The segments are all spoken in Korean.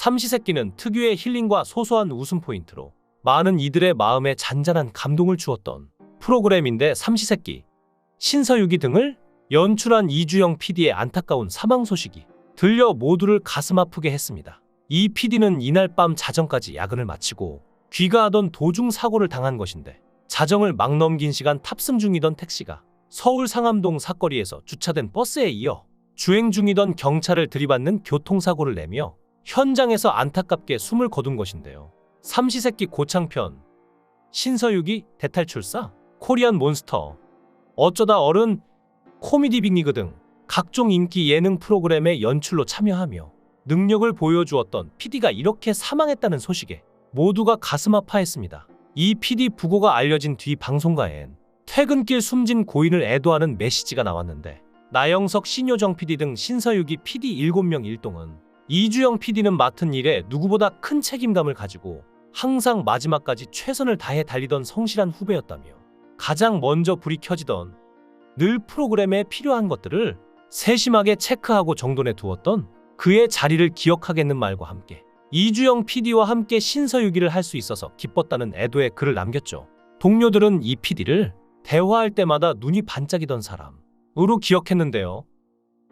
삼시세끼는 특유의 힐링과 소소한 웃음 포인트로 많은 이들의 마음에 잔잔한 감동을 주었던 프로그램인데, 삼시세끼, 신서유기 등을 연출한 이주영 PD의 안타까운 사망 소식이 들려 모두를 가슴 아프게 했습니다. 이 PD는 이날 밤 자정까지 야근을 마치고 귀가하던 도중 사고를 당한 것인데, 자정을 막 넘긴 시간 탑승 중이던 택시가 서울 상암동 사거리에서 주차된 버스에 이어 주행 중이던 경찰을 들이받는 교통사고를 내며 현장에서 안타깝게 숨을 거둔 것인데요. 삼시세끼 고창편, 신서유기 대탈출사, 코리안 몬스터, 어쩌다 어른, 코미디 빅리그 등 각종 인기 예능 프로그램의 연출로 참여하며 능력을 보여주었던 PD가 이렇게 사망했다는 소식에 모두가 가슴 아파했습니다. 이 PD 부고가 알려진 뒤 방송가엔 퇴근길 숨진 고인을 애도하는 메시지가 나왔는데, 나영석, 신효정 PD 등 신서유기 PD 7명 일동은 이주영 PD는 맡은 일에 누구보다 큰 책임감을 가지고 항상 마지막까지 최선을 다해 달리던 성실한 후배였다며, 가장 먼저 불이 켜지던 늘 프로그램에 필요한 것들을 세심하게 체크하고 정돈해 두었던 그의 자리를 기억하겠는 말과 함께 이주영 PD와 함께 신서유기를 할 수 있어서 기뻤다는 애도의 글을 남겼죠. 동료들은 이 PD를 대화할 때마다 눈이 반짝이던 사람으로 기억했는데요.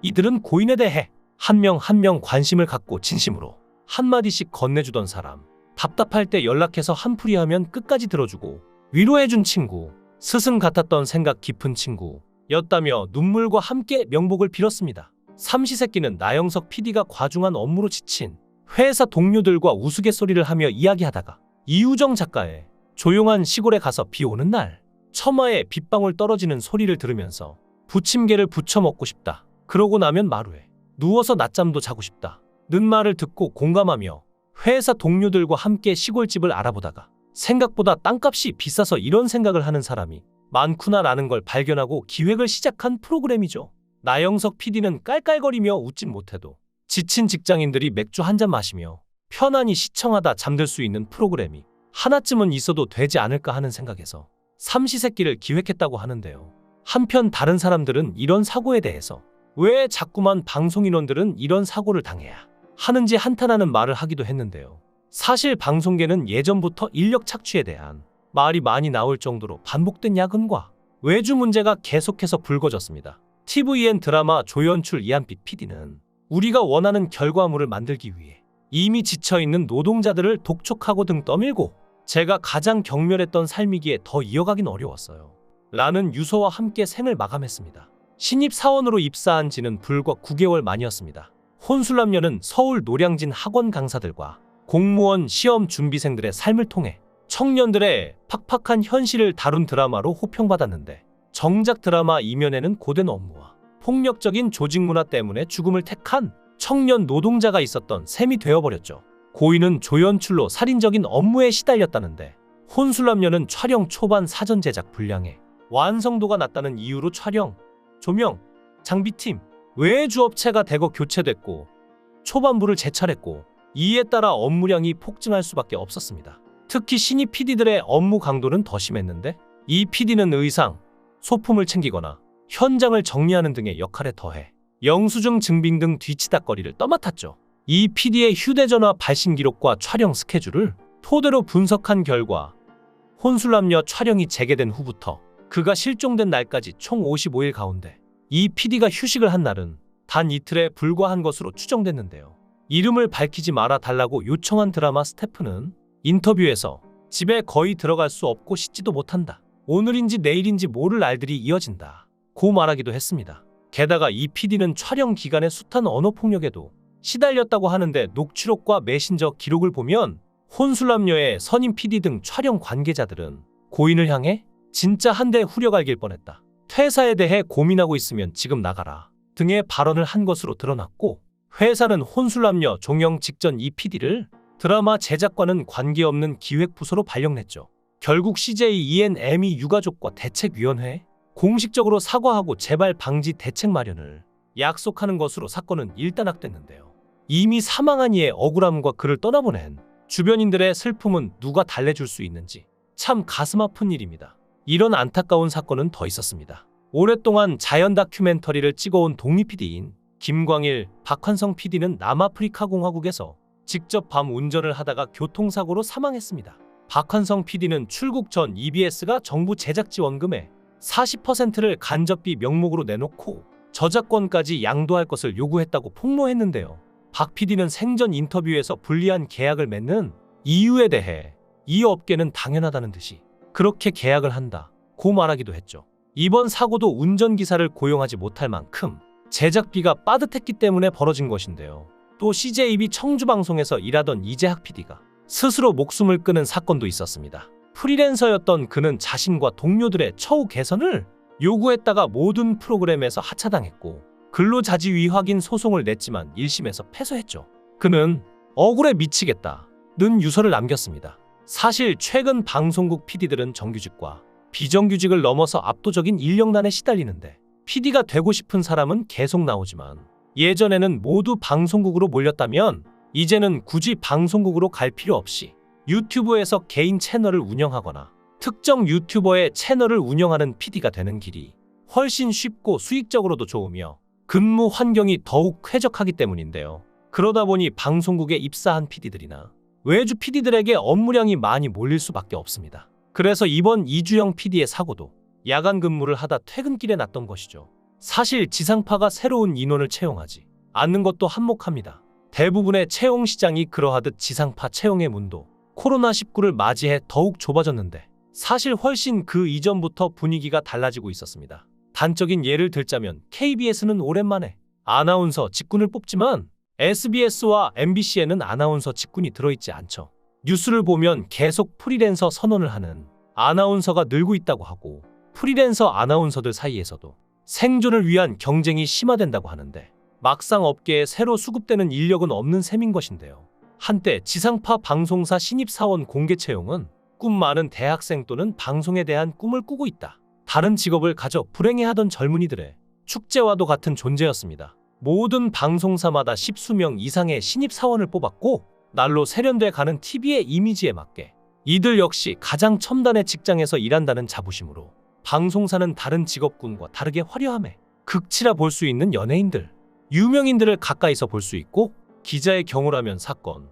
이들은 고인에 대해 한 명 한 명 관심을 갖고 진심으로 한마디씩 건네주던 사람, 답답할 때 연락해서 한풀이하면 끝까지 들어주고 위로해준 친구, 스승 같았던 생각 깊은 친구였다며 눈물과 함께 명복을 빌었습니다. 삼시세끼는 나영석 PD가 과중한 업무로 지친 회사 동료들과 우스갯소리를 하며 이야기하다가 이우정 작가의 조용한 시골에 가서 비 오는 날 처마에 빗방울 떨어지는 소리를 들으면서 부침개를 부쳐 먹고 싶다, 그러고 나면 마루에 누워서 낮잠도 자고 싶다 는 말을 듣고 공감하며 회사 동료들과 함께 시골집을 알아보다가 생각보다 땅값이 비싸서 이런 생각을 하는 사람이 많구나 라는 걸 발견하고 기획을 시작한 프로그램이죠. 나영석 PD는 깔깔거리며 웃진 못해도 지친 직장인들이 맥주 한 잔 마시며 편안히 시청하다 잠들 수 있는 프로그램이 하나쯤은 있어도 되지 않을까 하는 생각에서 삼시세끼를 기획했다고 하는데요. 한편 다른 사람들은 이런 사고에 대해서 왜 자꾸만 방송인원들은 이런 사고를 당해야 하는지 한탄하는 말을 하기도 했는데요. 사실 방송계는 예전부터 인력 착취에 대한 말이 많이 나올 정도로 반복된 야근과 외주 문제가 계속해서 불거졌습니다. TVN 드라마 조연출 이한빛 PD는 우리가 원하는 결과물을 만들기 위해 이미 지쳐있는 노동자들을 독촉하고 등 떠밀고 제가 가장 경멸했던 삶이기에 더 이어가긴 어려웠어요 라는 유서와 함께 생을 마감했습니다. 신입 사원으로 입사한 지는 불과 9개월 만이었습니다. 혼술남녀는 서울 노량진 학원 강사들과 공무원 시험 준비생들의 삶을 통해 청년들의 팍팍한 현실을 다룬 드라마로 호평받았는데, 정작 드라마 이면에는 고된 업무와 폭력적인 조직 문화 때문에 죽음을 택한 청년 노동자가 있었던 셈이 되어버렸죠. 고인은 조연출로 살인적인 업무에 시달렸다는데, 혼술남녀는 촬영 초반 사전 제작 분량에 완성도가 낮다는 이유로 촬영, 조명, 장비팀, 외의 주업체가 대거 교체됐고 초반부를 재찰했고, 이에 따라 업무량이 폭증할 수밖에 없었습니다. 특히 신입 PD들의 업무 강도는 더 심했는데, 이 PD는 의상, 소품을 챙기거나 현장을 정리하는 등의 역할에 더해 영수증 증빙 등 뒤치다꺼리를 떠맡았죠. 이 PD의 휴대전화 발신 기록과 촬영 스케줄을 토대로 분석한 결과 혼술남녀 촬영이 재개된 후부터 그가 실종된 날까지 총 55일 가운데 이 PD가 휴식을 한 날은 단 이틀에 불과한 것으로 추정됐는데요. 이름을 밝히지 말아 달라고 요청한 드라마 스태프는 인터뷰에서 집에 거의 들어갈 수 없고 씻지도 못한다, 오늘인지 내일인지 모를 날들이 이어진다 고 말하기도 했습니다. 게다가 이 PD는 촬영 기간에 숱한 언어폭력에도 시달렸다고 하는데, 녹취록과 메신저 기록을 보면 혼술남녀의 선임 PD 등 촬영 관계자들은 고인을 향해 진짜 한 대 후려갈길 뻔했다, 퇴사에 대해 고민하고 있으면 지금 나가라 등의 발언을 한 것으로 드러났고, 회사는 혼술남녀 종영 직전 이 PD를 드라마 제작과는 관계없는 기획부서로 발령냈죠. 결국 CJ ENM이 유가족과 대책위원회에 공식적으로 사과하고 재발 방지 대책 마련을 약속하는 것으로 사건은 일단락됐는데요. 이미 사망한 이의 억울함과 그를 떠나보낸 주변인들의 슬픔은 누가 달래줄 수 있는지 참 가슴 아픈 일입니다. 이런 안타까운 사건은 더 있었습니다. 오랫동안 자연 다큐멘터리를 찍어온 독립 PD인 김광일, 박환성 PD는 남아프리카 공화국에서 직접 밤 운전을 하다가 교통사고로 사망했습니다. 박한성 PD는 출국 전 EBS가 정부 제작 지원금의 40%를 간접비 명목으로 내놓고 저작권까지 양도할 것을 요구했다고 폭로했는데요. 박 PD는 생전 인터뷰에서 불리한 계약을 맺는 이유에 대해 이 업계는 당연하다는 듯이 그렇게 계약을 한다고 말하기도 했죠. 이번 사고도 운전기사를 고용하지 못할 만큼 제작비가 빠듯했기 때문에 벌어진 것인데요. 또 CJB 청주방송에서 일하던 이재학 PD가 스스로 목숨을 끊은 사건도 있었습니다. 프리랜서였던 그는 자신과 동료들의 처우 개선을 요구했다가 모든 프로그램에서 하차당했고 근로자지위 확인 소송을 냈지만 1심에서 패소했죠. 그는 억울해 미치겠다는 유서를 남겼습니다. 사실 최근 방송국 PD들은 정규직과 비정규직을 넘어서 압도적인 인력난에 시달리는데 PD가 되고 싶은 사람은 계속 나오지만 예전에는 모두 방송국으로 몰렸다면 이제는 굳이 방송국으로 갈 필요 없이 유튜브에서 개인 채널을 운영하거나 특정 유튜버의 채널을 운영하는 PD가 되는 길이 훨씬 쉽고 수익적으로도 좋으며 근무 환경이 더욱 쾌적하기 때문인데요. 그러다 보니 방송국에 입사한 PD들이나 외주 PD들에게 업무량이 많이 몰릴 수밖에 없습니다. 그래서 이번 이주영 PD의 사고도 야간 근무를 하다 퇴근길에 났던 것이죠. 사실 지상파가 새로운 인원을 채용하지 않는 것도 한몫합니다. 대부분의 채용 시장이 그러하듯 지상파 채용의 문도 코로나19를 맞이해 더욱 좁아졌는데 사실 훨씬 그 이전부터 분위기가 달라지고 있었습니다. 단적인 예를 들자면 KBS는 오랜만에 아나운서 직군을 뽑지만 SBS와 MBC에는 아나운서 직군이 들어있지 않죠. 뉴스를 보면 계속 프리랜서 선언을 하는 아나운서가 늘고 있다고 하고 프리랜서 아나운서들 사이에서도 생존을 위한 경쟁이 심화된다고 하는데 막상 업계에 새로 수급되는 인력은 없는 셈인 것인데요. 한때 지상파 방송사 신입사원 공개 채용은 꿈 많은 대학생 또는 방송에 대한 꿈을 꾸고 있다. 다른 직업을 가져 불행해하던 젊은이들의 축제와도 같은 존재였습니다. 모든 방송사마다 십수명 이상의 신입사원을 뽑았고 날로 세련돼 가는 TV의 이미지에 맞게 이들 역시 가장 첨단의 직장에서 일한다는 자부심으로 방송사는 다른 직업군과 다르게 화려함에 극치라 볼 수 있는 연예인들, 유명인들을 가까이서 볼 수 있고 기자의 경우라면 사건,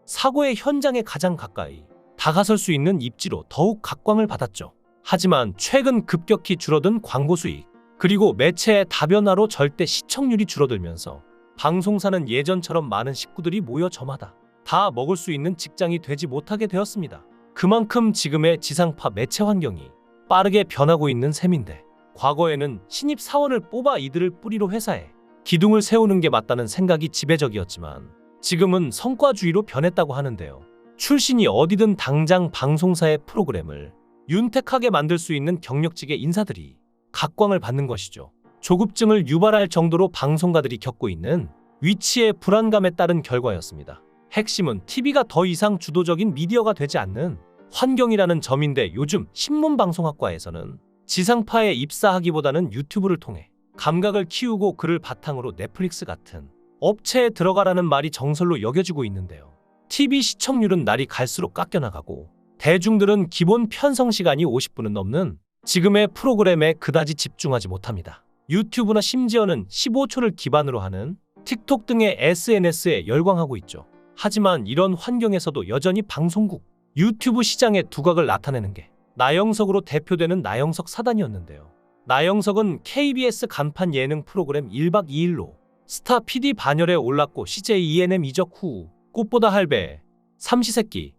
사고의 현장에 가장 가까이 다가설 수 있는 입지로 더욱 각광을 받았죠. 하지만 최근 급격히 줄어든 광고 수익, 그리고 매체의 다변화로 절대 시청률이 줄어들면서 방송사는 예전처럼 많은 식구들이 모여 저마다 다 먹을 수 있는 직장이 되지 못하게 되었습니다. 그만큼 지금의 지상파 매체 환경이 빠르게 변하고 있는 셈인데 과거에는 신입사원을 뽑아 이들을 뿌리로 회사에 기둥을 세우는 게 맞다는 생각이 지배적이었지만 지금은 성과주의로 변했다고 하는데요. 출신이 어디든 당장 방송사의 프로그램을 윤택하게 만들 수 있는 경력직의 인사들이 각광을 받는 것이죠. 조급증을 유발할 정도로 방송가들이 겪고 있는 위치의 불안감에 따른 결과였습니다. 핵심은 TV가 더 이상 주도적인 미디어가 되지 않는 환경이라는 점인데 요즘 신문방송학과에서는 지상파에 입사하기보다는 유튜브를 통해 감각을 키우고 그를 바탕으로 넷플릭스 같은 업체에 들어가라는 말이 정설로 여겨지고 있는데요. TV 시청률은 날이 갈수록 깎여나가고 대중들은 기본 편성 시간이 50분은 넘는 지금의 프로그램에 그다지 집중하지 못합니다. 유튜브나 심지어는 15초를 기반으로 하는 틱톡 등의 SNS에 열광하고 있죠. 하지만 이런 환경에서도 여전히 방송국, 유튜브 시장의 두각을 나타내는 게 나영석으로 대표되는 나영석 사단이었는데요. 나영석은 KBS 간판 예능 프로그램 1박 2일로 스타 PD 반열에 올랐고 CJ ENM 이적 후 꽃보다 할배, 삼시세끼,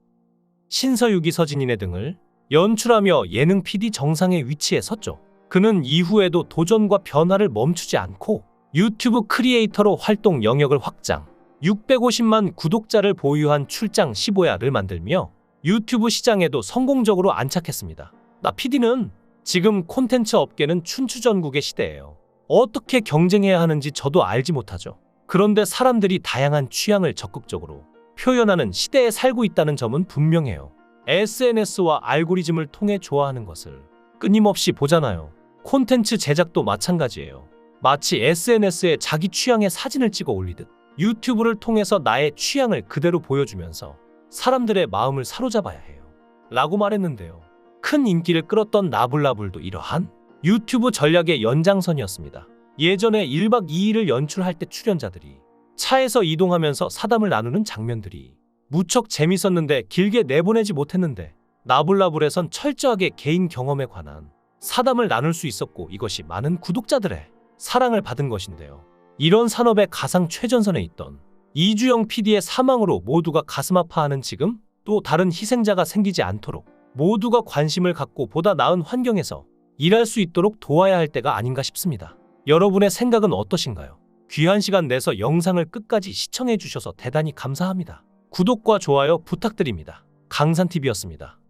신서유기 서진이네 등을 연출하며 예능 PD 정상의 위치에 섰죠. 그는 이후에도 도전과 변화를 멈추지 않고 유튜브 크리에이터로 활동 영역을 확장, 650만 구독자를 보유한 출장 15야를 만들며 유튜브 시장에도 성공적으로 안착했습니다. 나 PD는 지금 콘텐츠 업계는 춘추전국의 시대예요. 어떻게 경쟁해야 하는지 저도 알지 못하죠. 그런데 사람들이 다양한 취향을 적극적으로 표현하는 시대에 살고 있다는 점은 분명해요. SNS와 알고리즘을 통해 좋아하는 것을 끊임없이 보잖아요. 콘텐츠 제작도 마찬가지예요. 마치 SNS에 자기 취향의 사진을 찍어 올리듯 유튜브를 통해서 나의 취향을 그대로 보여주면서 사람들의 마음을 사로잡아야 해요. 라고 말했는데요. 큰 인기를 끌었던 나불나불도 이러한 유튜브 전략의 연장선이었습니다. 예전에 1박 2일을 연출할 때 출연자들이 차에서 이동하면서 사담을 나누는 장면들이 무척 재밌었는데 길게 내보내지 못했는데 나불나불에선 철저하게 개인 경험에 관한 사담을 나눌 수 있었고 이것이 많은 구독자들의 사랑을 받은 것인데요. 이런 산업의 가상 최전선에 있던 이주영 PD의 사망으로 모두가 가슴 아파하는 지금 또 다른 희생자가 생기지 않도록 모두가 관심을 갖고 보다 나은 환경에서 일할 수 있도록 도와야 할 때가 아닌가 싶습니다. 여러분의 생각은 어떠신가요? 귀한 시간 내서 영상을 끝까지 시청해 주셔서 대단히 감사합니다. 구독과 좋아요 부탁드립니다. 강산TV였습니다.